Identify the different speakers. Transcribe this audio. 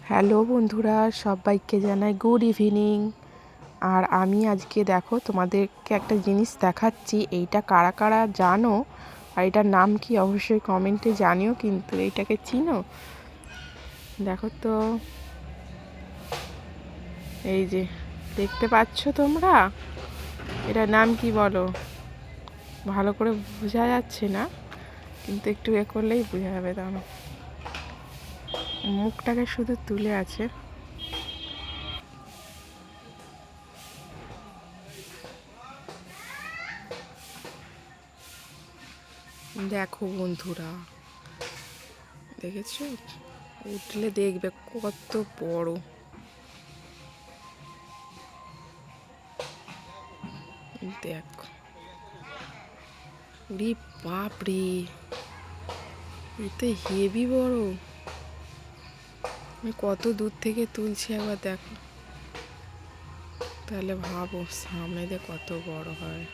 Speaker 1: Hello বন্ধুরা, সবাইকে জানাই গুড ইভিনিং। আর আমি আজকে দেখো তোমাদেরকে একটা জিনিস দেখাচ্ছি। এইটা কারা কারা জানো আর এটার নাম কি অবশ্যই কমেন্টে জানিও, কিন্তু এইটাকে চিনো? দেখো তো, এই যে দেখতে পাচ্ছ তোমরা, এটার নাম কি বলো? ভালো করে বোঝা যাচ্ছে না, কিন্তু একটু করলেই বোঝা যাবে। দাঁড়ানো, মুখটাকে শুধু তুলে আছে। দেখো বন্ধুরা, দেখেছো? উঠলে দেখবে কত বড়। দেখো, রে বাপ রে, এতে হেভি বড়। আমি কত দূর থেকে তুলছি একবার দেখো, তাহলে ভাবো সামনে দিয়ে কত বড় হয়।